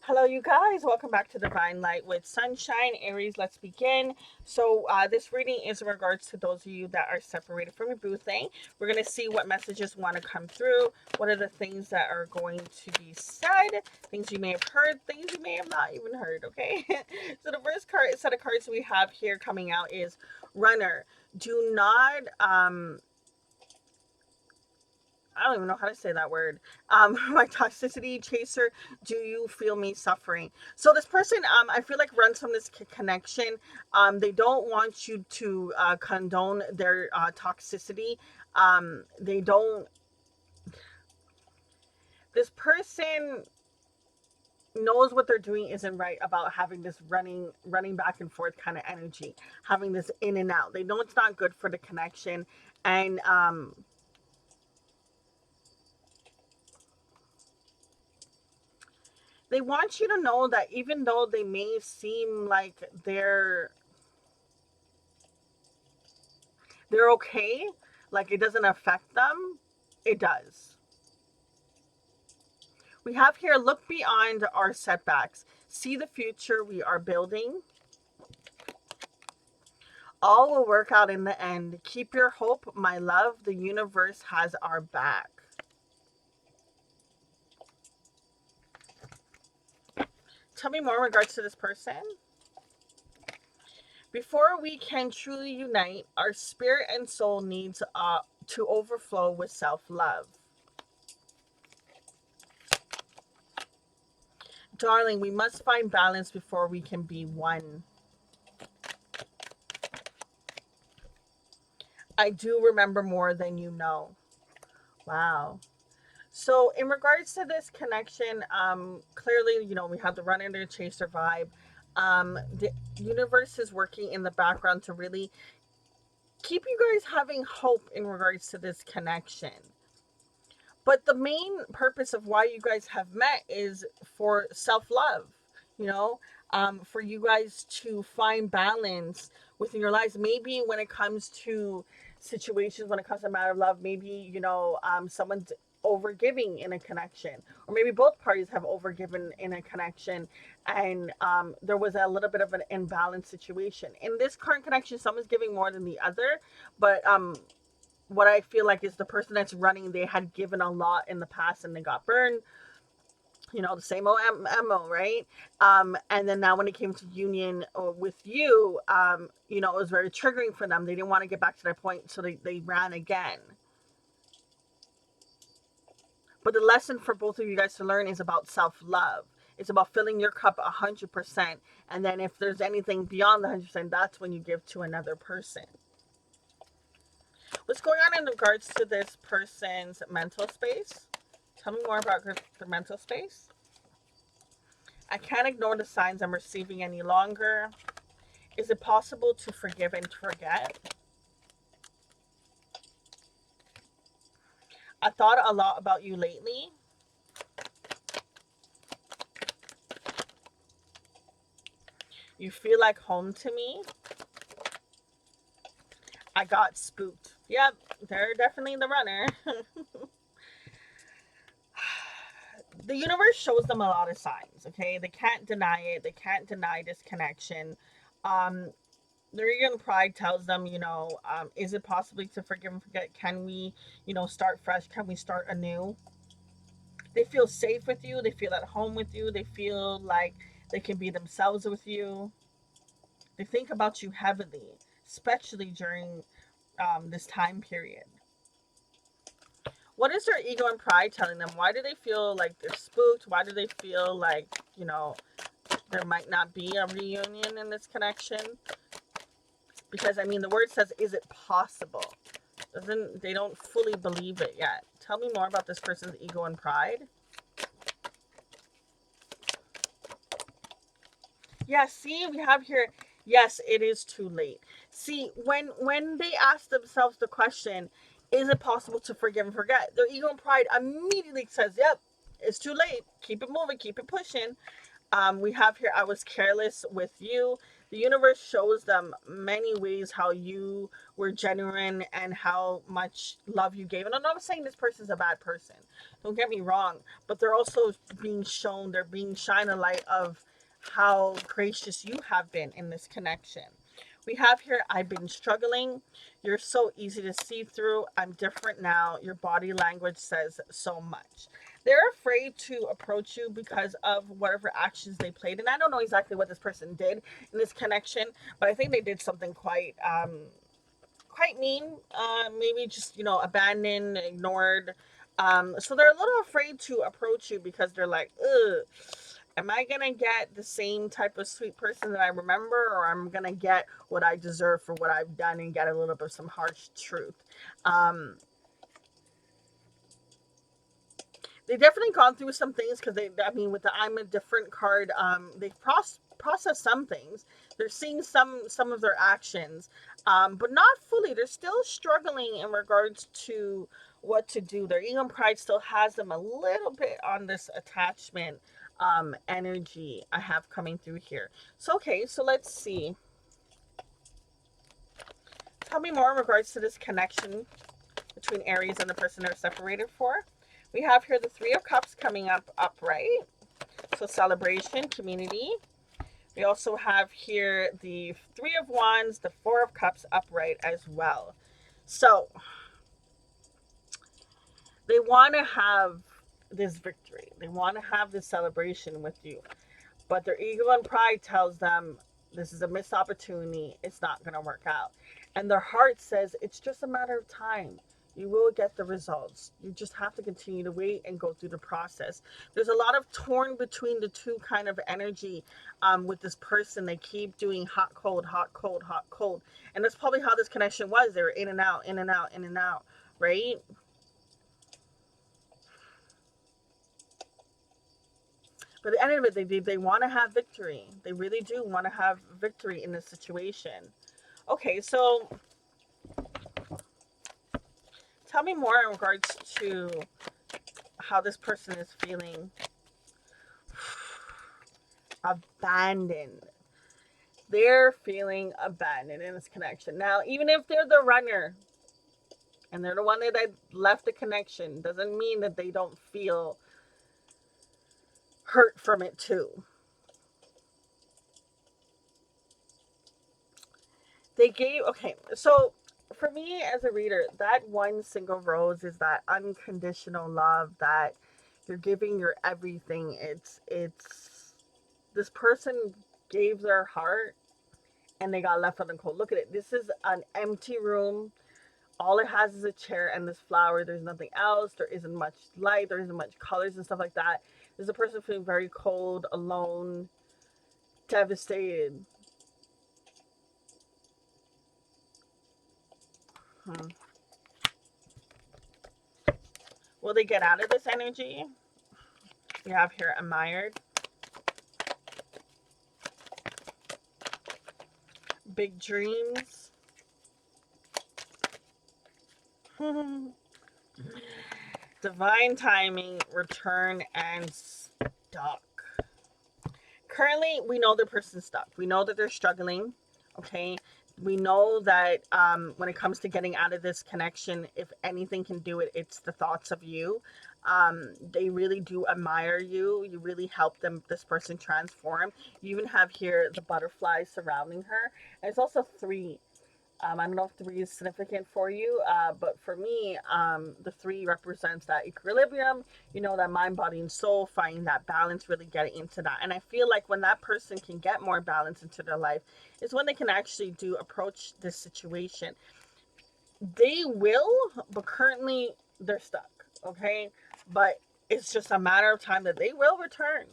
Hello, you guys. Welcome back to Divine Light with Sunshine. Aries, let's begin. This reading is in regards to those of you that are separated from your boo thing. We're going to see what messages want to come through. What are the things that are going to be said? Things you may have heard, things you may have not even heard, okay? So, the first set of cards we have here coming out is Runner. Do not, I don't even know how to say that word. My toxicity chaser. Do you feel me suffering? So this person, I feel like runs from this connection. They don't want you to condone their toxicity. They don't. This person knows what they're doing isn't right about having this running back and forth kind of energy, having this in and out. They know it's not good for the connection, and they want you to know that even though they may seem like they're okay, like it doesn't affect them, it does. We have here, look beyond our setbacks, see the future we are building. All will work out in the end. Keep your hope, my love. The universe has our back. Tell me more in regards to this person. Before we can truly unite, our spirit and soul needs to overflow with self-love. Darling, we must find balance before we can be one. I do remember more than you know. Wow. So in regards to this connection, clearly, we have the run into chaser vibe. The universe is working in the background to really keep you guys having hope in regards to this connection. But the main purpose of why you guys have met is for self-love, you know, for you guys to find balance within your lives. Maybe when it comes to situations, when it comes to a matter of love, maybe, someone's overgiving in a connection, or maybe both parties have overgiven in a connection, and there was a little bit of an imbalanced situation. In this current connection, someone's giving more than the other, but what I feel like is the person that's running, they had given a lot in the past and they got burned. The same old MO, right? And then now when it came to union with you, it was very triggering for them. They didn't want to get back to that point, so they ran again. But the lesson for both of you guys to learn is about self-love. It's about filling your cup 100%. And then if there's anything beyond the 100%, that's when you give to another person. What's going on in regards to this person's mental space? Tell me more about their mental space. I can't ignore the signs I'm receiving any longer. Is it possible to forgive and forget? I thought a lot about you lately. You feel like home to me. I got spooked. Yep, they're definitely the runner. The universe shows them a lot of signs, okay? They can't deny it. They can't deny this connection. Um, their ego and pride tells them, is it possibly to forgive and forget? Can we, start fresh? Can we start anew? They feel safe with you. They feel at home with you. They feel like they can be themselves with you. They think about you heavily, especially during this time period. What is their ego and pride telling them? Why do they feel like they're spooked? Why do they feel like, there might not be a reunion in this connection? Because, the word says, is it possible? They don't fully believe it yet. Tell me more about this person's ego and pride. Yeah, see, we have here, yes, it is too late. See, when they ask themselves the question, is it possible to forgive and forget? Their ego and pride immediately says, yep, it's too late. Keep it moving, keep it pushing. We have here, I was careless with you. The universe shows them many ways how you were genuine and how much love you gave. And I'm not saying this person's a bad person. Don't get me wrong, but they're also being shown, they're being shined a light of how gracious you have been in this connection. We have here, I've been struggling. You're so easy to see through. I'm different now. Your body language says so much. They're afraid to approach you because of whatever actions they played. And I don't know exactly what this person did in this connection, but I think they did something quite mean. Maybe just, abandoned, ignored. So they're a little afraid to approach you because they're like, ugh, am I gonna get the same type of sweet person that I remember, or I'm gonna get what I deserve for what I've done and get a little bit of some harsh truth? Um, they definitely gone through some things because I mean, with the I'm a different card, they've processed some things. They're seeing some of their actions, but not fully. They're still struggling in regards to what to do. Their ego and pride still has them a little bit on this attachment energy I have coming through here. So okay, so let's see. Tell me more in regards to this connection between Aries and the person they're separated for. We have here the Three of Cups coming up upright. So celebration, community. We also have here the Three of Wands, the Four of Cups upright as well. So they want to have this victory. They want to have this celebration with you. But their ego and pride tells them this is a missed opportunity. It's not going to work out. And their heart says it's just a matter of time. You will get the results. You just have to continue to wait and go through the process. There's a lot of torn between the two kind of energy with this person. They keep doing hot, cold, hot, cold, hot, cold. And that's probably how this connection was. They were in and out, in and out, in and out, right? But at the end of it, they want to have victory. They really do want to have victory in this situation. Okay, so tell me more in regards to how this person is feeling. Abandoned. They're feeling abandoned in this connection. Now, even if they're the runner and they're the one that left the connection, doesn't mean that they don't feel hurt from it too. Okay, so for me as a reader, that one single rose is that unconditional love that you're giving your everything. It's this person gave their heart and they got left on the cold. Look at it. This is an empty room. All it has is a chair and this flower. There's nothing else. There isn't much light. There isn't much colors and stuff like that. There's a person feeling very cold, alone, devastated. Hmm. Will they get out of this energy? We have here admired. Big dreams. Divine timing, return, and stuck. Currently, we know the person's stuck. We know that they're struggling. Okay. We know that when it comes to getting out of this connection, if anything can do it, it's the thoughts of you. They really do admire you. You really help this person transform. You even have here the butterflies surrounding her. And it's also three. I don't know if three is significant for you, but for me, the three represents that equilibrium, that mind, body, and soul, finding that balance, really getting into that. And I feel like when that person can get more balance into their life is when they can actually approach this situation. They will, but currently they're stuck, okay? But it's just a matter of time that they will return.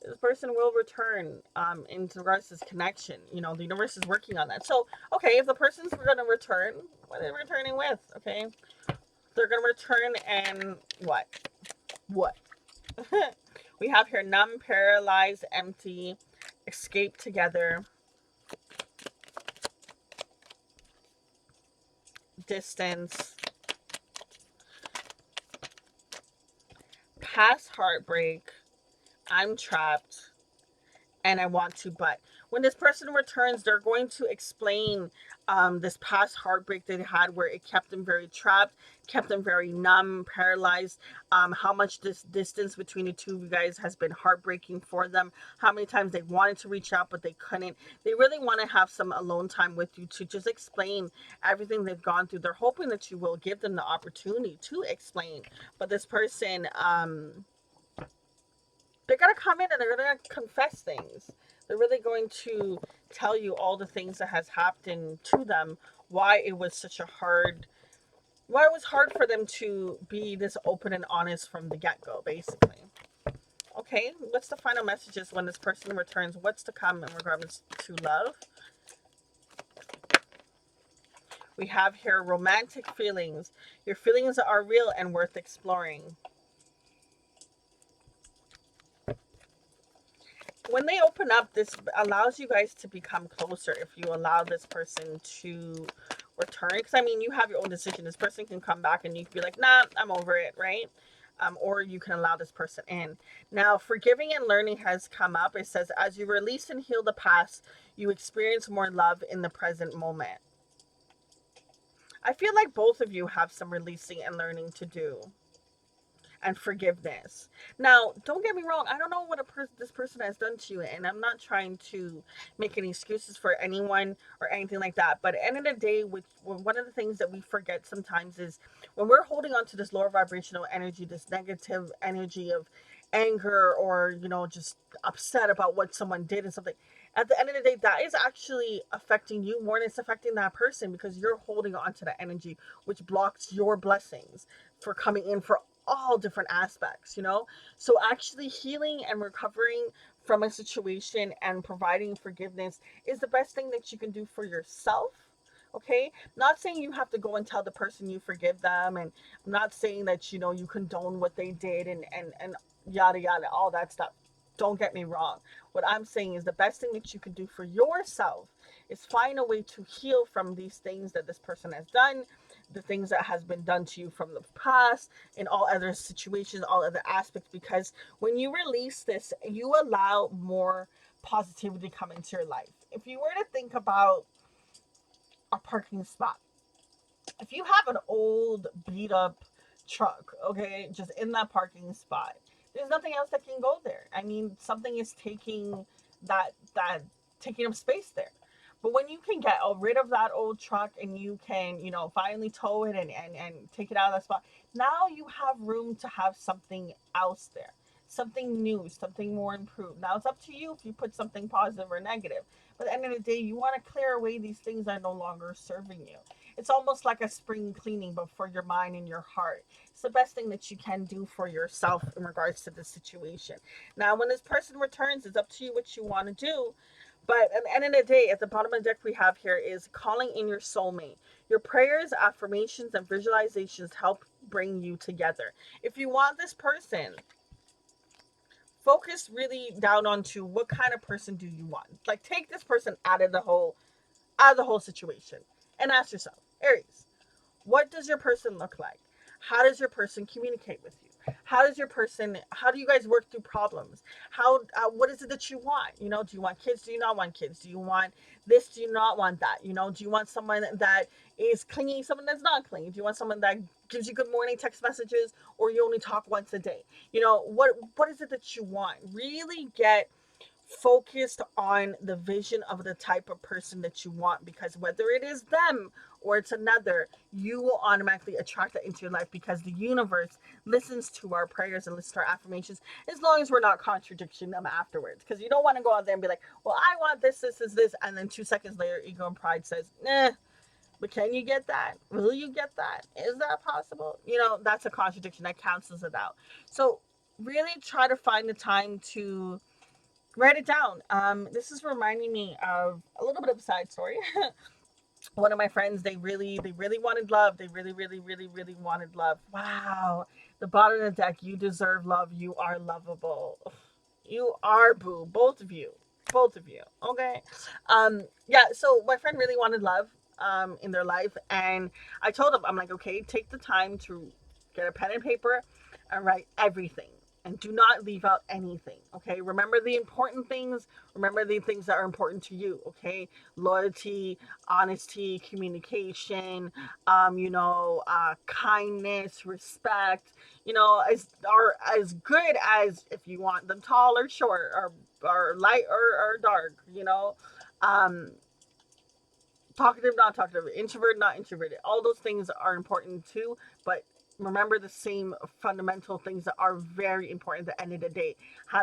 This person will return in regards to this connection. The universe is working on that. So, okay, if the person's going to return, what are they returning with? Okay, they're going to return and what? What? We have here numb, paralyzed, empty, escape together, distance, past heartbreak, I'm trapped, and I want to. But when this person returns, they're going to explain this past heartbreak they had where it kept them very trapped, kept them very numb, paralyzed. How much this distance between the two of you guys has been heartbreaking for them. How many times they wanted to reach out, but they couldn't. They really want to have some alone time with you to just explain everything they've gone through. They're hoping that you will give them the opportunity to explain. But this person, they're gonna come in and they're gonna confess things. They're really going to tell you all the things that has happened to them, why it was such a hard, why it was hard for them to be this open and honest from the get-go, basically. Okay, what's the final messages when this person returns? What's to come in regards to love? We have here romantic feelings. Your feelings are real and worth exploring. When they open up, this allows you guys to become closer if you allow this person to return. Because I mean, you have your own decision. This person can come back and you can be like, nah, I'm over it, right? Or you can allow this person in. Now, forgiving and learning has come up. It says, as you release and heal the past, you experience more love in the present moment. I feel like both of you have some releasing and learning to do, and forgiveness. Now, don't get me wrong. I don't know what this person has done to you, and I'm not trying to make any excuses for anyone or anything like that. But at the end of the day, one of the things that we forget sometimes is when we're holding on to this lower vibrational energy, this negative energy of anger or just upset about what someone did and something. At the end of the day, that is actually affecting you more than it's affecting that person because you're holding on to that energy, which blocks your blessings for coming in for all different aspects. So actually healing and recovering from a situation and providing forgiveness is the best thing that you can do for yourself. Okay, not saying you have to go and tell the person you forgive them, and I'm not saying that you condone what they did and yada yada, all that stuff. Don't get me wrong. What I'm saying is the best thing that you can do for yourself is find a way to heal from these things that this person has done, the things that has been done to you from the past, in all other situations, all other aspects. Because when you release this, you allow more positivity come into your life. If you were to think about a parking spot, if you have an old beat up truck, okay, just in that parking spot, there's nothing else that can go there. I mean, something is taking that taking up space there. But when you can get rid of that old truck and you can, finally tow it and take it out of that spot, now you have room to have something else there. Something new, something more improved. Now it's up to you if you put something positive or negative. But at the end of the day, you want to clear away these things that are no longer serving you. It's almost like a spring cleaning, but for your mind and your heart. It's the best thing that you can do for yourself in regards to this situation. Now, when this person returns, it's up to you what you want to do. But at the end of the day, at the bottom of the deck we have here is calling in your soulmate. Your prayers, affirmations, and visualizations help bring you together. If you want this person, focus really down onto what kind of person do you want. Like, take this person out of the whole situation and ask yourself, Aries, what does your person look like? How does your person communicate with you? How do you guys work through problems? What is it that you want? Do you want kids? Do you not want kids? Do you want this? Do you not want that? Do you want someone that is clingy, someone that's not clingy? Do you want someone that gives you good morning text messages, or you only talk once a day? What is it that you want? Really get focused on the vision of the type of person that you want, because whether it is them or it's another, you will automatically attract that into your life, because the universe listens to our prayers and listens to our affirmations, as long as we're not contradicting them afterwards. Because you don't want to go out there and be like, well, I want this, and then 2 seconds later ego and pride says, nah. But can you get that? Will you get that? Is that possible? That's a contradiction that cancels it out. So really try to find the time to write it down. This is reminding me of a little bit of a side story. One of my friends, they really wanted love. They really, really, really, really wanted love. Wow. The bottom of the deck, you deserve love. You are lovable. You are, boo. Both of you. Both of you. Okay. Yeah, so my friend really wanted love in their life. And I told him, I'm like, okay, take the time to get a pen and paper and write everything. and do not leave out anything. Okay, remember the important things, remember the things that are important to you. Okay, loyalty, honesty, communication, kindness, respect, are as good as if you want them tall or short, or light or dark, um talkative, not talkative, introvert, not introverted. All those things are important too, but remember the same fundamental things that are very important at the end of the day. How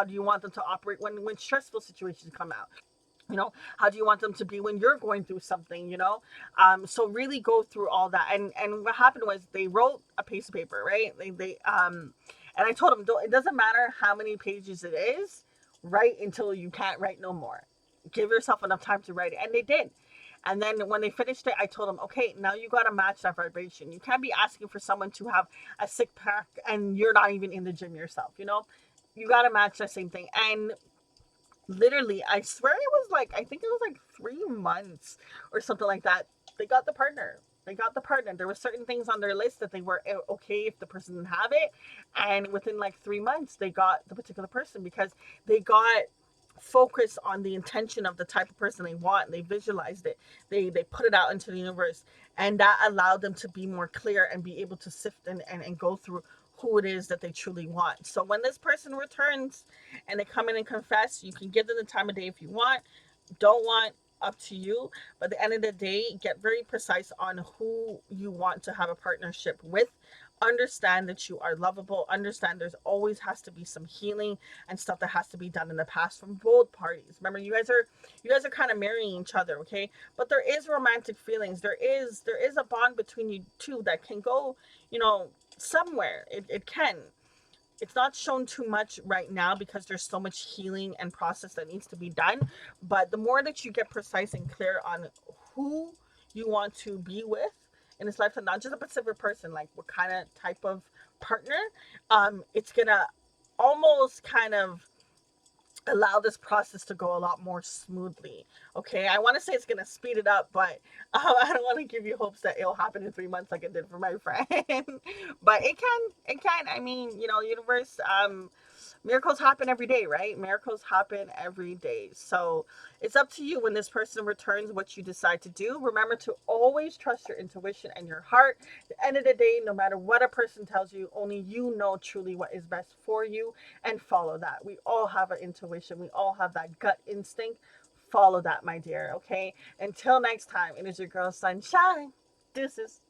do you want them to operate when stressful situations come out? How do you want them to be when you're going through something? So really go through all that. And what happened was they wrote a piece of paper, right? They and I told them, it doesn't matter how many pages it is, write until you can't write no more. Give yourself enough time to write it, and they did. And then when they finished it, I told them, okay, now you got to match that vibration. You can't be asking for someone to have a sick pack and you're not even in the gym yourself. You got to match that same thing. And literally, I swear it was like, I think it was like 3 months or something like that. They got the partner. They got the partner. There were certain things on their list that they were okay if the person didn't have it. And within like 3 months, they got the particular person because they got focused on the intention of the type of person they want. They visualized it. They put it out into the universe. And that allowed them to be more clear and be able to sift and go through who it is that they truly want. So when this person returns and they come in and confess, you can give them the time of day if you want. Don't want, up to you. But at the end of the day, get very precise on who you want to have a partnership with. Understand that you are lovable. Understand there's always has to be some healing and stuff that has to be done in the past from both parties. Remember, you guys are kind of marrying each other, okay? But there is romantic feelings. There is a bond between you two that can go, somewhere. It can. It's not shown too much right now because there's so much healing and process that needs to be done. But the more that you get precise and clear on who you want to be with in this lifetime, not just a specific person, like what kind of type of partner, it's gonna almost kind of allow this process to go a lot more smoothly. Okay, I want to say it's gonna speed it up, but I don't want to give you hopes that it'll happen in 3 months like it did for my friend. But it can. I mean, universe. Miracles happen every day, right? Miracles happen every day. So it's up to you when this person returns what you decide to do. Remember to always trust your intuition and your heart. At the end of the day, no matter what a person tells you, only you know truly what is best for you, and follow that. We all have an intuition. We all have that gut instinct. Follow that, my dear. Okay. Until next time, it is your girl Sunshine. Deuces.